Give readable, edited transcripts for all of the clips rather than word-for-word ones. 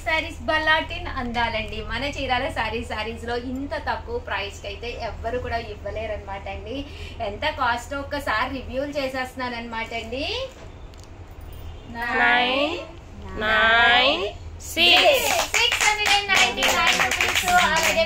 సారీస్ బల్లాటిన్ అందాలండి. మన చీరాల సారీస్ లో ఇంత తక్కువ ప్రైస్ కి అయితే ఎవ్వరు కూడా ఇవ్వలేరు అనమాట అండి. ఎంత కాస్ట్ ఒక్కసారి రివ్యూలు చేసేస్తున్నాను అనమాట అండి. 699 రూపీస్ అలాగే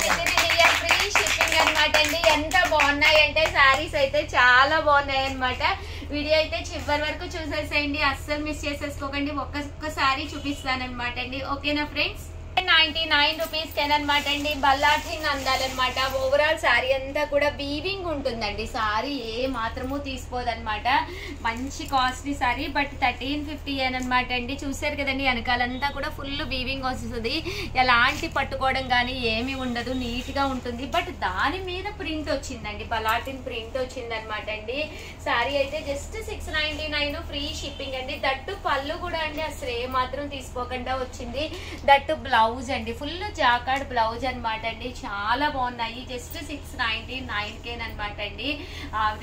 ఫ్రీ షిప్పింగ్ అనమాట అండి. ఎంత బాగున్నాయి అంటే సారీస్ అయితే చాలా బాగున్నాయి అనమాట. వీడియో అయితే చివరి వరకు చూసేసేయండి, అస్సలు మిస్ చేసేసుకోకండి. ఒక్కసారి చూపిస్తానమాట అండి. ఓకేనా ఫ్రెండ్స్? 99 రూపీస్ అనమాట అండి. బల్లాటిన్ అందాలన్నమాట. ఓవరాల్ సారీ అంతా కూడా వీవింగ్ ఉంటుందండి. సారీ ఏ మాత్రము తీసుకోదన్నమాట. మంచి కాస్ట్లీ సారీ, బట్ 1350 అనమాట అండి. చూసారు కదండి, వెనకాలంతా కూడా ఫుల్ వీవింగ్ వస్తుంది. ఎలాంటి పట్టుకోవడం కానీ ఏమి ఉండదు, నీట్ గా ఉంటుంది. బట్ దాని మీద ప్రింట్ వచ్చిందండి, బల్లాటిన్ ప్రింట్ వచ్చిందనమాట అండి. సారీ అయితే జస్ట్ 699 ఫ్రీ షిప్పింగ్ అండి. దట్టు పళ్ళు కూడా అండి అసలు ఏ మాత్రం తీసుకోకుండా వచ్చింది. దట్టు బ్లౌజ్ అండి, ఫుల్ జాకార్డ్ బ్లౌజ్ అనమాట అండి. చాలా బాగున్నాయి. జస్ట్ 699 అనమాట అండి.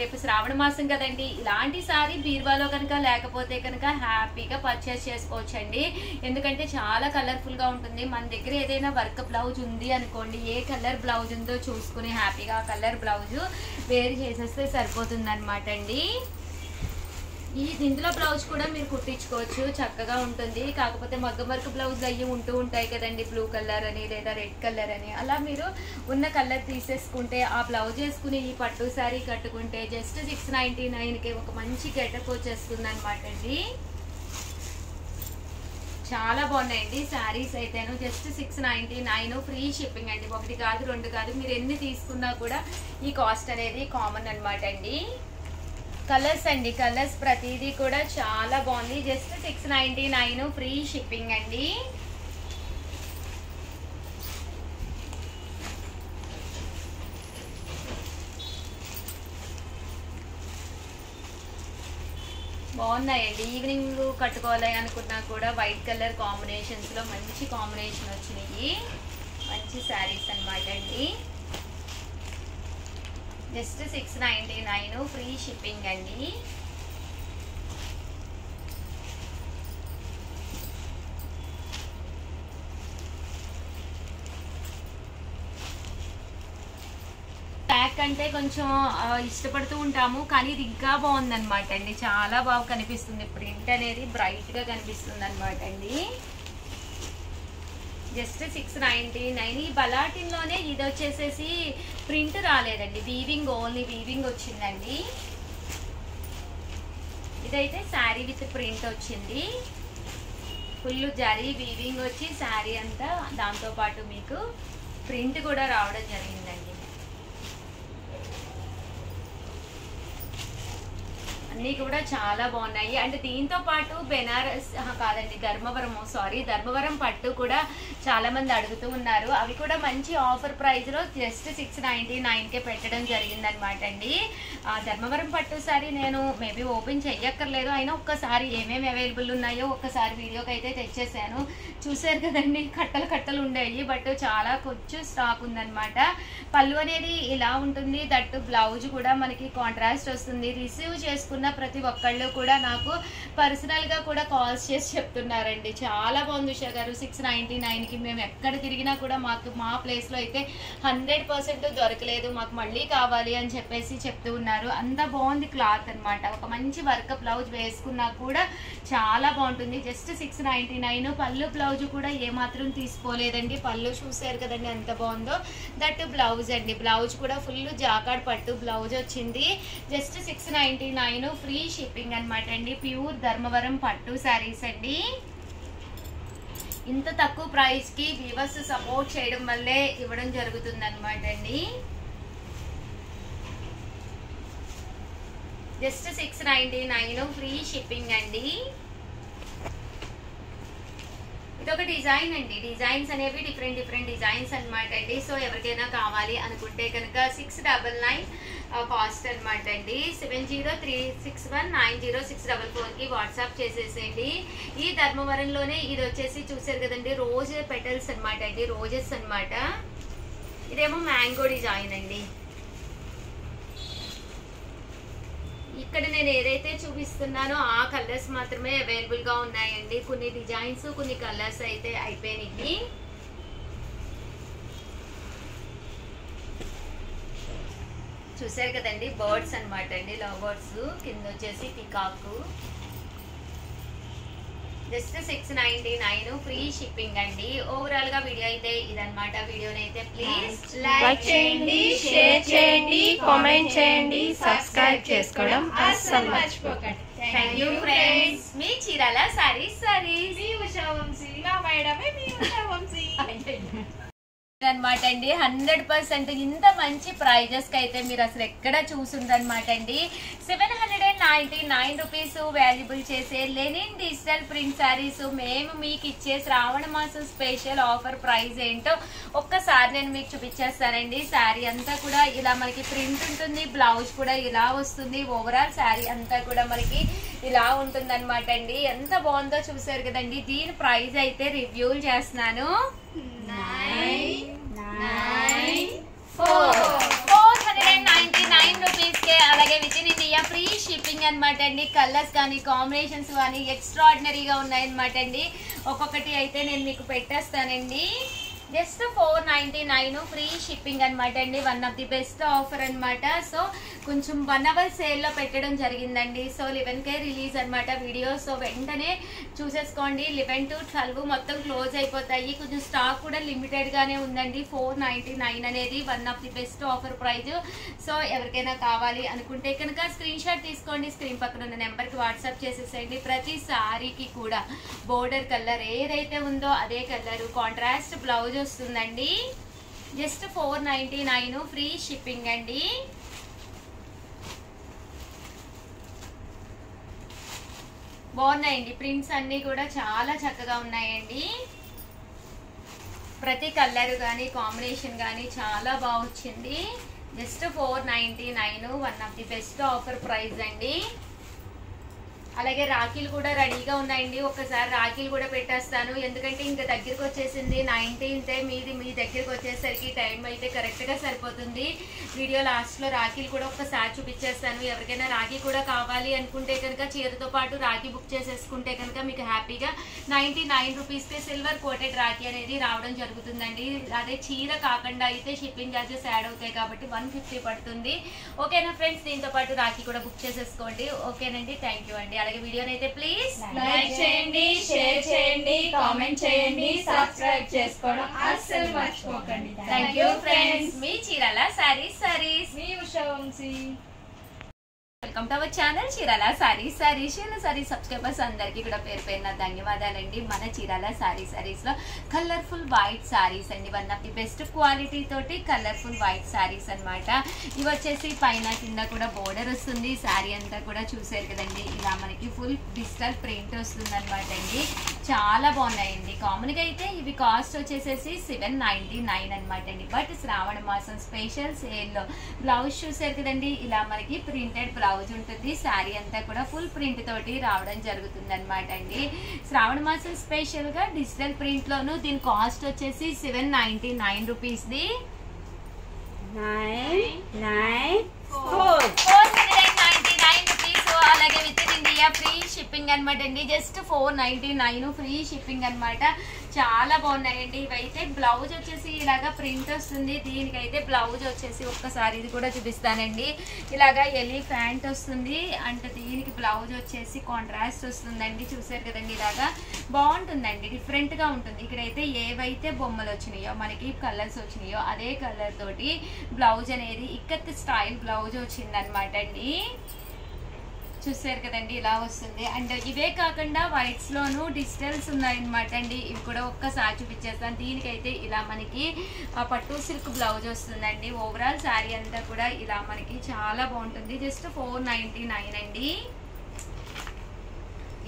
రేపు శ్రావణ మాసం కదండి, ఇలాంటి సారీ బీరువాలో కనుక లేకపోతే కనుక హ్యాపీగా పర్చేస్ చేసుకోవచ్చు అండి. ఎందుకంటే చాలా కలర్ఫుల్ గా ఉంటుంది. మన దగ్గర ఏదైనా వర్క్ బ్లౌజ్ ఉంది అనుకోండి, ఏ కలర్ బ్లౌజ్ ఉందో చూసుకుని హ్యాపీగా కలర్ బ్లౌజ్ వేర్ చేసేస్తే సరిపోతుంది అనమాట అండి. ఇందులో బ్లౌజ్ కూడా మీరు కుట్టించుకోవచ్చు, చక్కగా ఉంటుంది. కాకపోతే మగ్గం వర్క్ బ్లౌజ్ అయ్యి ఉంటూ ఉంటాయి కదండి, బ్లూ కలర్ అని లేదా రెడ్ కలర్ అని. అలా మీరు ఉన్న కలర్ తీసేసుకుంటే ఆ బ్లౌజ్ వేసుకుని ఈ పట్టు శారీ కట్టుకుంటే జస్ట్ 699కి ఒక మంచి గెటప్ వచ్చేస్తుంది అనమాట అండి. చాలా బాగున్నాయండి శారీస్ అయితేను. జస్ట్ 699 ఫ్రీ షిప్పింగ్ అండి. 1 కాదు 2 కాదు, మీరు ఎన్ని తీసుకున్నా కూడా ఈ కాస్ట్ అనేది కామన్ అనమాట అండి. కలర్స్ అండి, కలర్స్ ప్రతిదీ కూడా చాలా బాగుంది. జస్ట్ 699 ఫ్రీ షిప్పింగ్ అండి. బాగున్నాయండి. ఈవినింగ్ కట్టుకోవాలి అనుకున్నా కూడా వైట్ కలర్ కాంబినేషన్స్ లో మంచి కాంబినేషన్ వచ్చినాయి. మంచి శారీస్ అనమాట అండి. జస్ట్ 699 ఫ్రీ షిప్పింగ్ అండి. బ్లాక్ అంటే కొంచెం ఇష్టపడుతూ ఉంటాము, కానీ ఇది ఇంకా బాగుందన్నమాట అండి. చాలా బాగా కనిపిస్తుంది, ప్రింట్ అనేది బ్రైట్ గా కనిపిస్తుంది అనమాట అండి. జస్ట్ 699. ఈ బలాటిన్ లోనే ఇది వచ్చేసేసి ప్రింట్ రాలేదండి, వీవింగ్ ఓన్లీ వీవింగ్ వచ్చిందండి. ఇదైతే శారీ విత్ ప్రింట్ వచ్చింది. ఫుల్ జరీ వీవింగ్ వచ్చి శారీ అంతా దాంతో పాటు మీకు ప్రింట్ కూడా రావడం జరిగిందండి. అన్నీ కూడా చాలా బాగున్నాయి. అండ్ దీంతో పాటు బెనారస్ కాదండి, ధర్మవరం పట్టు కూడా చాలా మంది అడుగుతూ ఉన్నారు. అవి కూడా మంచి ఆఫర్ ప్రైస్ లో జస్ట్ 699కే పెట్టడం జరిగింది అనమాట అండి. ధర్మవరం పట్టు సారీ నేను మేబీ ఓపెన్ చెయ్యక్కర్లేదు, అయినా ఒక్కసారి ఏమేమి అవైలబుల్ ఉన్నాయో ఒక్కసారి వీడియోకి అయితే తెచ్చేసాను. చూసారు కదండి, కట్టలు ఉండేవి, బట్ చాలా కొంచెం స్టాక్ ఉందన్నమాట. పళ్ళు అనేది ఇలా ఉంటుంది. దట్టు బ్లౌజ్ కూడా మనకి కాంట్రాస్ట్ వస్తుంది. రిసీవ్ చేసుకున్న ప్రతి ఒక్కళ్ళు కూడా నాకు పర్సనల్ గా కూడా కాల్స్ చేసి చెప్తున్నారండి, చాలా బాగుంది ఉషా గారు 699కి. మేము ఎక్కడ తిరిగినా కూడా మాకు మా ప్లేస్ లో అయితే 100% దొరకలేదు, మాకు మళ్ళీ కావాలి అని చెప్పేసి చెప్తూ ఉన్నారు. అంత బాగుంది క్లాత్ అనమాట. ఒక మంచి వర్క్ బ్లౌజ్ వేసుకున్నా కూడా చాలా బాగుంటుంది. జస్ట్ 699. పళ్ళు బ్లౌజ్ కూడా ఏమాత్రం తీసుకోలేదండి. పళ్ళు చూసారు కదండి ఎంత బాగుందో. దట్ బ్లౌజ్ అండి, బ్లౌజ్ కూడా ఫుల్ జాకార్డ్ పట్టు బ్లౌజ్ వచ్చింది. జస్ట్ 699 ఫ్రీ షిప్పింగ్ అనమాట అండి. ప్యూర్ ధర్మవరం పట్టు శారీస్ అండి. ఇంత తక్కువ ప్రైస్ కి వ్యూవర్స్ సపోర్ట్ చేయడం వల్లే ఇవ్వడం జరుగుతుంది అనమాట అండి. జస్ట్ 699 ఫ్రీ షిప్పింగ్ అండి. ఇదొక డిజైన్ అండి. డిజైన్స్ అనేవి డిఫరెంట్ డిజైన్స్ అనమాట అండి. సో ఎవరికైనా కావాలి అనుకుంటే కనుక 699 కాస్ట్ అనమాట అండి. 7036190644కి వాట్సాప్ చేసేసేయండి. ఈ ధర్మవరంలోనే ఇది వచ్చేసి చూసారు కదండి, రోజ్ పెటల్స్ అనమాట అండి, రోజెస్ అనమాట. ఇదేమో మ్యాంగో డిజైన్ అండి. ఈ ఇక్కడ నేను ఏదైతే చూపిస్తున్నానో ఆ కలర్స్ మాత్రమే అవైలబుల్ గా ఉన్నాయండి. కొన్ని డిజైన్స్ కొన్ని కలర్స్ అయితే అయిపోయినాయి. చూసారు కదండి, బర్డ్స్ అన్నమాట అండి, లవ్ బర్డ్స్. కింద వచ్చేసి పికాక్. జస్ట్ 699 ఫ్రీ షిప్పింగ్ అండి. ఓవరాల్ గా వీడియో అయితే ఇదన్నమాట. వీడియోని అయితే ప్లీజ్ లైక్ చేయండి, షేర్ చేయండి, కామెంట్ చేయండి, సబ్స్క్రైబ్ చేసుకోవడం అస్సలు మర్చిపోకండి. Thank you friends. మీ చీరాల సారీస్ మీ ఉషా వంశీ, నా మేడమే మీ ఉషా వంశీ అనమాట అండి. 100% ఇంత మంచి ప్రైజెస్ కి అయితే మీరు అసలు ఎక్కడ చూసుందనమాట అండి. 799 రూపీస్ వాల్యుబుల్ చేసే లెనిన్ డిజిటల్ ప్రింట్ శారీస్ మేము మీకు ఇచ్చే శ్రావణ మాసం స్పెషల్ ఆఫర్ ప్రైస్ ఏంటో ఒక్కసారి నేను మీకు చూపించేస్తానండి. శారీ అంతా కూడా ఇలా మనకి ప్రింట్ ఉంటుంది, బ్లౌజ్ కూడా ఇలా వస్తుంది. ఓవరాల్ శారీ అంతా కూడా మనకి ఇలా ఉంటుంది అనమాట అండి. ఎంత బాగుందో చూసారు కదండి. దీని ప్రైస్ అయితే రివ్యూలు చేస్తున్నాను. 499 రూపీస్ కే, అలాగే with in India free shipping అనమాట అండి. కలర్స్ కానీ కాంబినేషన్స్ కానీ ఎక్స్ట్రాడినరీగా ఉన్నాయన్నమాట అండి. ఒక్కొక్కటి అయితే నేను మీకు పెట్టేస్తానండి. జస్ట్ 499 ఫ్రీ షిప్పింగ్ అనమాట అండి. One of the best offer అనమాట. సో కొంచెం 1 అవర్ సేల్లో పెట్టడం జరిగిందండి. సో 11K రిలీజ్ అనమాట వీడియో. సో వెంటనే చూసేసుకోండి. 11 to 12 మొత్తం క్లోజ్ అయిపోతాయి. కొంచెం స్టాక్ కూడా లిమిటెడ్ గానే ఉందండి. 499 అనేది one of the best offer praise. So ఎవరికైనా కావాలి అనుకుంటే కనుక స్క్రీన్ షాట్ తీసుకోండి. స్క్రీన్ పక్కన ఉన్న నెంబర్కి వాట్సాప్ చేసేసేయండి. ప్రతి సారీకి కూడా బోర్డర్ కలర్ ఏదైతే ఉందో అదే కలర్ కాంట్రాస్ట్ బ్లౌజ్ వస్తుందండి. జస్ట్ 499 ఫ్రీ షిప్పింగ్ అండి. బాగున్నాయండి. ప్రింట్స్ అన్ని కూడా చాలా చక్కగా ఉన్నాయండి. ప్రతి కలర్ కానీ కాంబినేషన్ కానీ చాలా బాగా వచ్చింది. Just 499 one of the best offer price అండి. అలాగే రాఖీలు కూడా రెడీగా ఉన్నాయండి. ఒకసారి రాఖీలు కూడా పెట్టేస్తాను, ఎందుకంటే ఇంకా దగ్గరికి వచ్చేసింది. 19th మీ దగ్గరికి వచ్చేసరికి టైం అయితే కరెక్ట్గా సరిపోతుంది. వీడియో లాస్ట్లో రాఖీలు కూడా ఒకసారి చూపించేస్తాను. ఎవరికైనా రాఖీ కూడా కావాలి అనుకుంటే కనుక చీరతో పాటు రాఖీ బుక్ చేసేసుకుంటే కనుక మీకు హ్యాపీగా 99 రూపీస్కి సిల్వర్ కోటెడ్ రాఖీ అనేది రావడం జరుగుతుందండి. అదే చీర కాకుండా అయితే షిప్పింగ్ ఛార్జెస్ యాడ్ అవుతాయి కాబట్టి 150 పడుతుంది. ఓకేనా ఫ్రెండ్స్, దీంతో పాటు రాఖీ కూడా బుక్ చేసేసుకోండి. ఓకేనండి, థ్యాంక్ యూ అండి. అలాగే వీడియోని అయితే ప్లీజ్ లైక్ చేయండి, షేర్ చేయండి, కామెంట్ చేయండి, సబ్స్క్రైబ్ చేసుకోవడం అస్సలు మర్చిపోకండి. Thank you friends. మీ చీరాల సారీస్ మీ Usha Vamsi. Welcome to our channel Chirala sarees. Chirala sarees subscribers అందరికీ కూడా పేరు పేరున ధన్యవాదాలండి. మన చీరాల సారీస్ లో కలర్ఫుల్ వైట్ సారీస్ అండి. One of the best quality తోటి కలర్ఫుల్ వైట్ సారీస్ అన్నమాట. ఇవి వచ్చేసి పైన కింద కూడా బోర్డర్ వస్తుంది. శారీ అంతా కూడా చూసారు కదండి, ఇలా మనకి ఫుల్ డిజిటల్ ప్రింట్ వస్తుంది అనమాట అండి. చాలా బాగున్నాయండి. కామన్ గా అయితే ఇవి కాస్ట్ వచ్చేసేసి 799 అనమాట అండి. బట్ శ్రావణ మాసం స్పెషల్ సేల్ లో బ్లౌజ్ చూసారు కదండి, ఇలా మనకి ప్రింటెడ్ బ్లౌజ్ ఉంటుంది. శారీ అంతా కూడా ఫుల్ ప్రింట్ తోటి రావడం జరుగుతుంది అనమాట అండి. శ్రావణ మాసం స్పెషల్ గా డిజిటల్ ప్రింట్ లోను దీని కాస్ట్ వచ్చేసి 799 రూపీస్ ది 499 రూపీస్. అలాగే with in India free shipping అనమాట అండి. జస్ట్ 499 ఫ్రీ షిప్పింగ్ అనమాట. చాలా బాగున్నాయండి. ఇవైతే బ్లౌజ్ వచ్చేసి ఇలాగా ప్రింట్ వస్తుంది. దీనికైతే బ్లౌజ్ వచ్చేసి ఒక్కసారి ఇది కూడా చూపిస్తానండి. ఇలాగా ఎలిఫెంట్ వస్తుంది అంటే దీనికి బ్లౌజ్ వచ్చేసి కాంట్రాస్ట్ వస్తుందండి. చూసారు కదండి, ఇలాగా బాగుంటుందండి, డిఫరెంట్ గా ఉంటుంది. ఇక్కడైతే ఏవైతే బొమ్మలు వచ్చినాయో మనకి కలర్స్ వచ్చినాయో అదే కలర్ తోటి బ్లౌజ్ అనేది ఇక్కత్ స్టైల్ బ్లౌజ్ వచ్చింది అనమాట అండి. చూసారు కదండి, ఇలా వస్తుంది. అండ్ ఇవే కాకుండా వైట్స్ లోను డిజిటల్స్ ఉన్నాయన్నమాట అండి. ఇవి కూడా ఒక్కసారి చూపించేస్తాను. దీనికైతే ఇలా మనకి పట్టు సిల్క్ బ్లౌజ్ వస్తుందండి. ఓవరాల్ శారీ అంతా కూడా ఇలా మనకి చాలా బాగుంటుంది. జస్ట్ 499 అండి.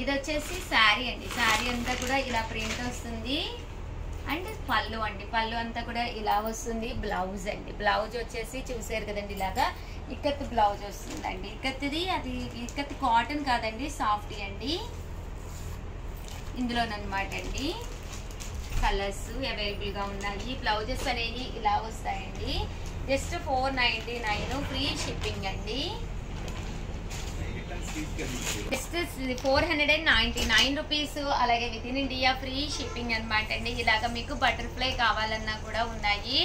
ఇది వచ్చేసి శారీ అండి. శారీ అంతా కూడా ఇలా ప్రింట్ వస్తుంది. అండ్ పళ్ళు అండి, పళ్ళు అంతా కూడా ఇలా వస్తుంది. బ్లౌజ్ అండి, బ్లౌజ్ వచ్చేసి చూసారు కదండి, ఇలాగా ఇక్కత్ బ్లౌజ్ వస్తుందండి. ఇక్కత్ది అది ఇక్కత్ కాటన్ కాదండి, సాఫ్ట్ అండి. ఇందులోనమాట అండి కలర్స్ అవైలబుల్గా ఉన్నాయి. బ్లౌజెస్ అనేవి ఇలా వస్తాయండి. జస్ట్ 499 ఫ్రీ షిప్పింగ్ అండి. Just 499 rupees. అలాగే with in India free shipping అనమాట అండి. ఇలాగ మీకు బటర్ఫ్లై కావాలన్నా కూడా ఉన్నాయి.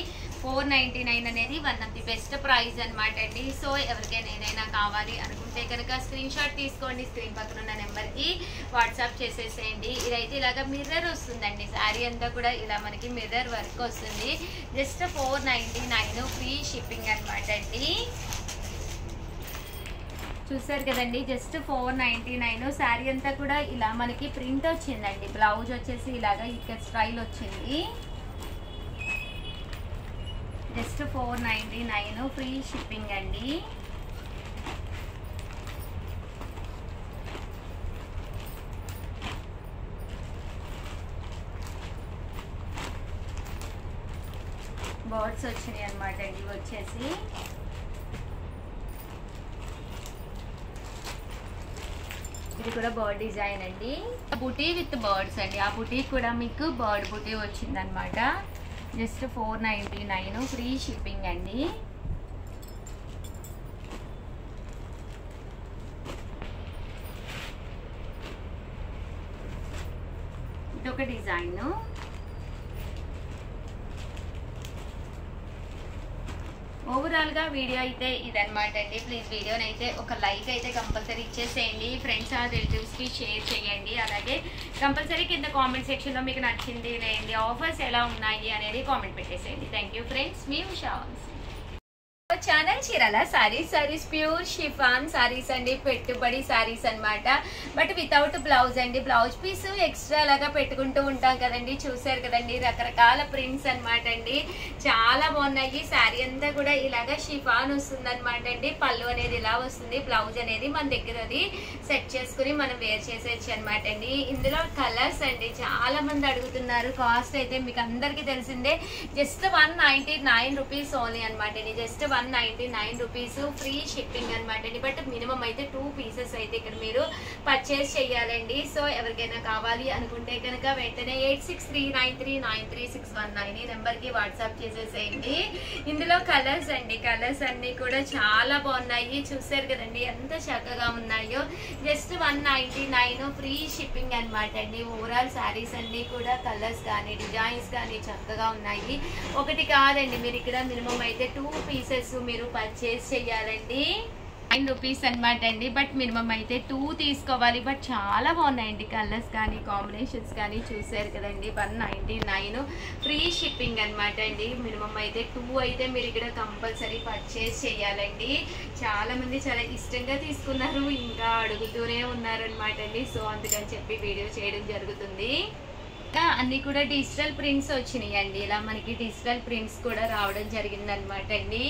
499 అనేది one of the best price అనమాట అండి. సో ఎవరికైనా ఏదైనా కావాలి అనుకుంటే కనుక స్క్రీన్ షాట్ తీసుకోండి, స్క్రీన్ పక్కన ఉన్న నెంబర్కి వాట్సాప్ చేసేసేయండి. ఇదైతే ఇలాగ మిర్రర్ వస్తుందండి. శారీ అంతా కూడా ఇలా మనకి మిర్రర్ వర్క్ వస్తుంది. జస్ట్ 499 ఫ్రీ షిప్పింగ్ అనమాట అండి. చూసారు కదండి, జస్ట్ 499. శారీ అంతా కూడా ఇలా మనకి ప్రింట్ వచ్చిందండి. బ్లౌజ్ వచ్చేసి ఇలాగా ఇక్కడ స్టైల్ వచ్చింది. జస్ట్ 499 ఫ్రీ షిప్పింగ్ అండి. బర్డ్స్ వచ్చినాయి అనమాట అండి. వచ్చేసి ఇది కూడా బర్డ్ డిజైన్ అండి. బుటీ విత్ బర్డ్స్ అండి. ఆ బుటీ కూడా మీకు బర్డ్ బుటీ వచ్చిందనమాట. జస్ట్ 499 ఫ్రీ షిప్పింగ్ అండి. ఇదొక డిజైన్. ఓవరాల్ గా వీడియో అయితే ఇదనమాట అండి. ప్లీజ్ వీడియోని అయితే ఒక లైక్ అయితే కంపల్సరీ ఇచ్చేసేయండి. ఫ్రెండ్స్ ఆ రిలేటివ్స్ కి షేర్ చేయండి. అలాగే కంపల్సరీ కింద కామెంట్ సెక్షన్ లో మీకు నచ్చింది లేండి ఆఫర్స్ ఎలా ఉన్నాయి అనేది కామెంట్ పెట్టేసేయండి. Thank you friends, me Usha channel Chirala saris pure chiffon saris అండి. పెట్టుబడి సారీస్ అనమాట. బట్ వితౌట్ బ్లౌజ్ అండి. బ్లౌజ్ పీస్ ఎక్స్ట్రా లాగా పెట్టుకుంటూ ఉంటాం కదండి. చూసారు కదండి, రకరకాల ప్రింట్స్ అనమాట అండి. చాలా బాగున్నాయి. శారీ అంతా కూడా ఇలాగా షిఫాన్ వస్తుంది అనమాట అండి. పళ్ళు అనేది ఇలా వస్తుంది. బ్లౌజ్ అనేది మన దగ్గర అది సెట్ చేసుకుని మనం వేర్ చేసేయచ్చు అనమాట అండి. ఇందులో కలర్స్ అండి చాలా మంది అడుగుతున్నారు. కాస్ట్ అయితే మీకు అందరికీ తెలిసిందే. జస్ట్ 199 రూపీస్ ఓన్లీ అనమాట అండి. జస్ట్ 199 రూపీస్ ఫ్రీ షిప్పింగ్ అనమాట అండి. బట్ మినిమం అయితే 2 పీసెస్ అయితే ఇక్కడ మీరు పర్చేస్ చేయాలండి. సో ఎవరికైనా కావాలి అనుకుంటే కనుక వెంటనే 8639393619 ఈ నెంబర్కి వాట్సాప్ చేసేసేయండి. ఇందులో కలర్స్ అండి. కలర్స్ అన్ని కూడా చాలా బాగున్నాయి. చూసారు కదండి ఎంత చక్కగా ఉన్నాయో. జస్ట్ 199 ఫ్రీ షిప్పింగ్ అనమాట అండి. ఓవరాల్ శారీస్ అన్ని కూడా కలర్స్ కానీ డిజైన్స్ కానీ చక్కగా ఉన్నాయి. ఒకటి కాదండి, మీరు ఇక్కడ మినిమం అయితే 2 పీసెస్ మీరు పర్చేస్ చేయాలండి. 9 రూపీస్ అనమాట అండి. బట్ మినిమం అయితే 2 తీసుకోవాలి. బట్ చాలా బాగున్నాయండి కలర్స్ కానీ కాంబినేషన్స్ కానీ. చూసారు కదండి 199 ఫ్రీ షిప్పింగ్ అనమాట అండి. మినిమం అయితే 2 అయితే మీరు ఇక్కడ కంపల్సరీ పర్చేస్ చేయాలండి. చాలా మంది చాలా ఇష్టంగా తీసుకున్నారు, ఇంకా అడుగుతూనే ఉన్నారనమాట అండి. సో అందుకని చెప్పి వీడియో చేయడం జరుగుతుంది. అన్ని కూడా డిజిటల్ ప్రింట్స్ వచ్చినాయి అండి. ఇలా మనకి డిజిటల్ ప్రింట్స్ కూడా రావడం జరిగింది అనమాట అండి.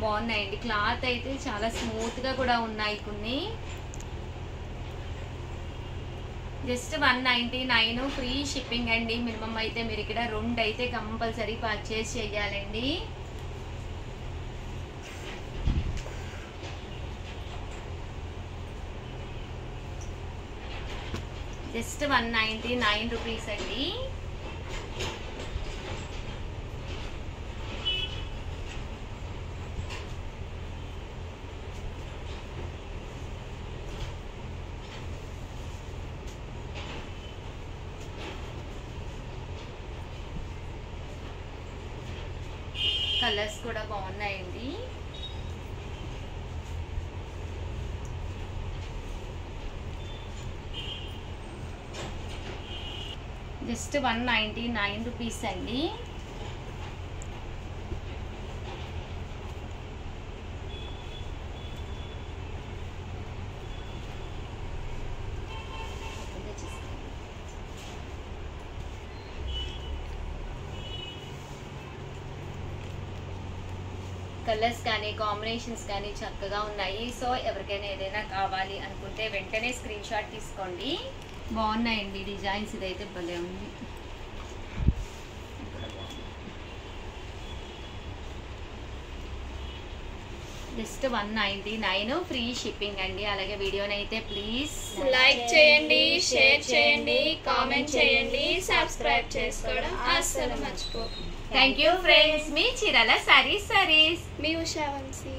బాగున్నాయండి. క్లాత్ అయితే చాలా స్మూత్ గా కూడా ఉన్నాయి కొన్ని. జస్ట్ 199 ఫ్రీ షిప్పింగ్ అండి. మినిమం అయితే మీరు ఇక్కడ 2 అయితే కంపల్సరీ పర్చేస్ చేయాలండి. జస్ట్ 199 రూపీస్ అండి. కలర్స్ కూడా బాగున్నాయండి. జస్ట్ 199 రూపీస్ అండి. కలర్స్ కానీ కాంబినేషన్స్ కానీ చక్కగా ఉన్నాయి. సో ఎవరికైనా ఏదైనా కావాలి అనుకుంటే వెంటనే స్క్రీన్ షాట్ తీసుకోండి. బాగున్నాయండి డిజైన్స్. ఇదైతే భలే ఉంది. జస్ట్ 199 ఫ్రీ షిప్పింగ్ అండి. అలాగే వీడియోని అయితే ప్లీజ్ లైక్ చేయండి, షేర్ చేయండి, కామెంట్ చేయండి, సబ్స్క్రైబ్ చేసుకోవడం అస్సలు మర్చిపోకండి. థ్యాంక్ యూ ఫ్రెండ్స్, మీ చీరాల సారీస్ మీ ఉషా వంశీ.